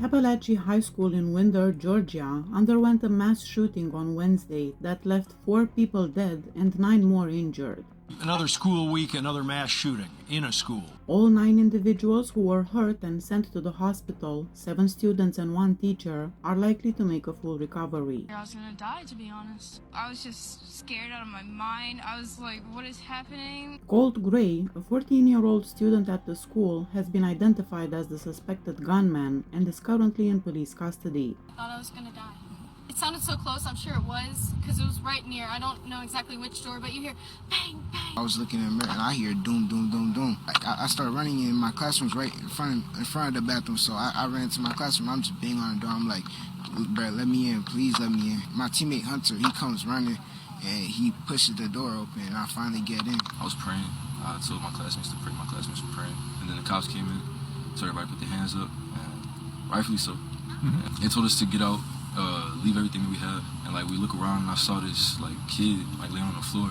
Appalachian High School in Winder, Georgia, underwent a mass shooting on Wednesday that left 4 people dead and 9 more injured. Another school week, another mass shooting in a school. All 9 individuals who were hurt and sent to the hospital, 7 students and 1 teacher, are likely to make a full recovery. I was gonna die, to be honest. I was just scared out of my mind. I was like, what is happening? Colt Gray, a 14-year-old student at the school, has been identified as the suspected gunman and is currently in police custody. I thought I was gonna die. It sounded so close, I'm sure it was, because it was right near. I don't know exactly which door, but you hear bang, bang. I was looking in the mirror and I hear doom, doom, doom, doom. I started running in my classroom's right in front of the bathroom, so I ran into my classroom. I'm just banging on the door. I'm like, bro, let me in, please let me in. My teammate Hunter, he comes running and he pushes the door open and I finally get in. I was praying. I told my classmates to pray. My classmates were praying. And then the cops came in, so everybody put their hands up, and rightfully so. They told us to get out, leave everything that we had, and like we look around and I saw this like kid like laying on the floor,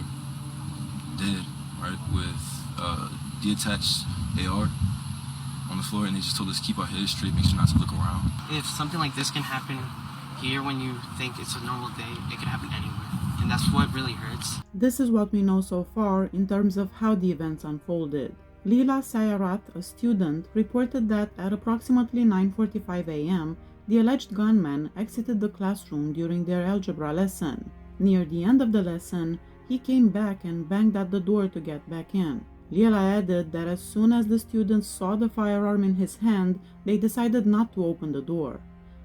dead, right, with detached AR on the floor, and they just told us to keep our heads straight, make sure not to look around. If something like this can happen here when you think it's a normal day, it can happen anywhere, and that's what really hurts. This is what we know so far in terms of how the events unfolded. Leela Sayarat, a student, reported that at approximately 9:45 a.m., the alleged gunman exited the classroom during their algebra lesson. Near the end of the lesson, he came back and banged at the door to get back in. Leela added that as soon as the students saw the firearm in his hand, they decided not to open the door.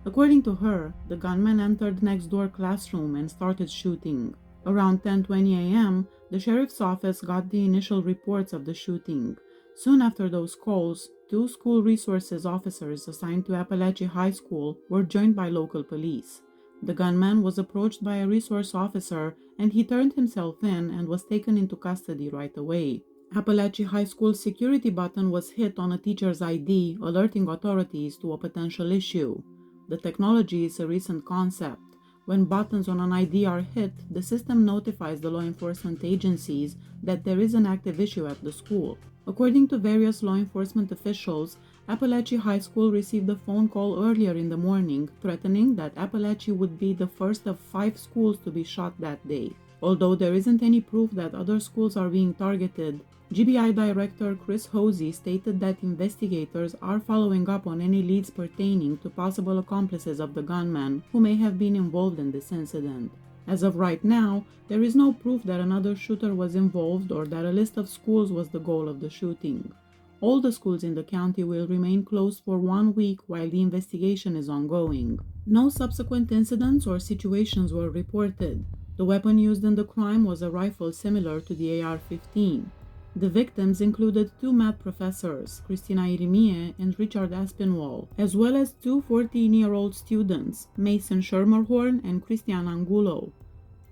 According to her, the gunman entered next door classroom and started shooting. Around 10:20 a.m., the sheriff's office got the initial reports of the shooting. Soon after those calls, 2 school resources officers assigned to Appalachian High School were joined by local police. The gunman was approached by a resource officer and he turned himself in and was taken into custody right away. Appalachian High School's security button was hit on a teacher's ID, alerting authorities to a potential issue. The technology is a recent concept. When buttons on an ID are hit, the system notifies the law enforcement agencies that there is an active issue at the school. According to various law enforcement officials, Appalachian High School received a phone call earlier in the morning threatening that Appalachian would be the first of 5 schools to be shot that day. Although there isn't any proof that other schools are being targeted, GBI Director Chris Hosey stated that investigators are following up on any leads pertaining to possible accomplices of the gunman who may have been involved in this incident. As of right now, there is no proof that another shooter was involved or that a list of schools was the goal of the shooting. All the schools in the county will remain closed for 1 week while the investigation is ongoing. No subsequent incidents or situations were reported. The weapon used in the crime was a rifle similar to the AR-15. The victims included 2 math professors, Christina Irimie and Richard Aspinwall, as well as 2 14-year-old students, Mason Schermerhorn and Christian Angulo.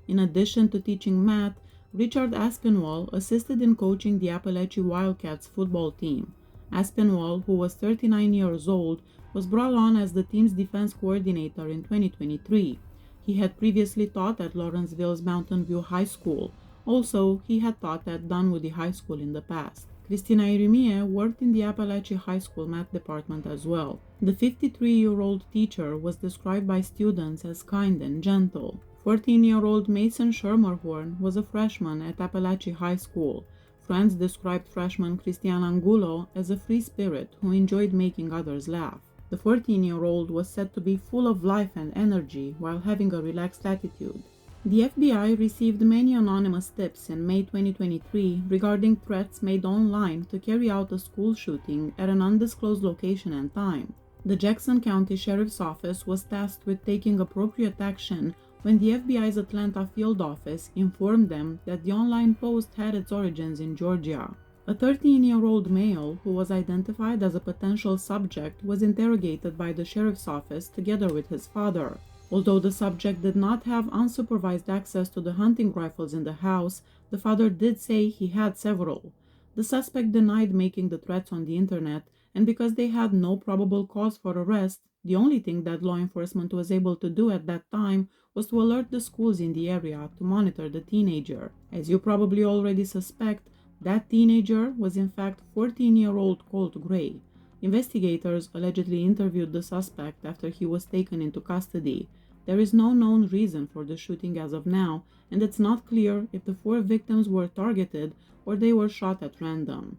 In addition to teaching math, Richard Aspinwall assisted in coaching the Appalachian Wildcats football team. Aspinwall, who was 39 years old, was brought on as the team's defense coordinator in 2023. He had previously taught at Lawrenceville's Mountain View High School. Also, he had taught at Dunwoody High School in the past. Christina Irimie worked in the Appalachian High School math department as well. The 53-year-old teacher was described by students as kind and gentle. 14-year-old Mason Schermerhorn was a freshman at Appalachian High School. Friends described freshman Christian Angulo as a free spirit who enjoyed making others laugh. The 14-year-old was said to be full of life and energy while having a relaxed attitude. The FBI received many anonymous tips in May 2023 regarding threats made online to carry out a school shooting at an undisclosed location and time. The Jackson County Sheriff's Office was tasked with taking appropriate action when the FBI's Atlanta field office informed them that the online post had its origins in Georgia. A 13-year-old male who was identified as a potential subject was interrogated by the sheriff's office together with his father. Although the subject did not have unsupervised access to the hunting rifles in the house, the father did say he had several. The suspect denied making the threats on the internet, and because they had no probable cause for arrest, the only thing that law enforcement was able to do at that time was to alert the schools in the area to monitor the teenager. As you probably already suspect, that teenager was in fact 14-year-old Colt Gray. Investigators allegedly interviewed the suspect after he was taken into custody. There is no known reason for the shooting as of now, and it's not clear if the 4 victims were targeted or they were shot at random.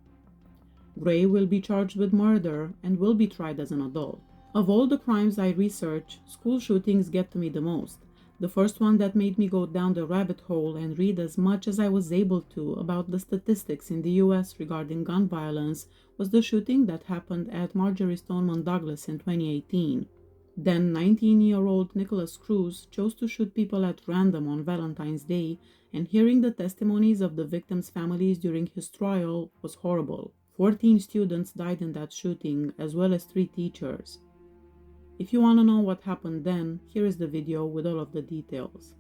Gray will be charged with murder and will be tried as an adult. Of all the crimes I research, school shootings get to me the most. The first one that made me go down the rabbit hole and read as much as I was able to about the statistics in the US regarding gun violence was the shooting that happened at Marjorie Stoneman Douglas in 2018. Then 19-year-old Nicholas Cruz chose to shoot people at random on Valentine's Day, and hearing the testimonies of the victims' families during his trial was horrible. 14 students died in that shooting, as well as 3 teachers. If you want to know what happened then, here is the video with all of the details.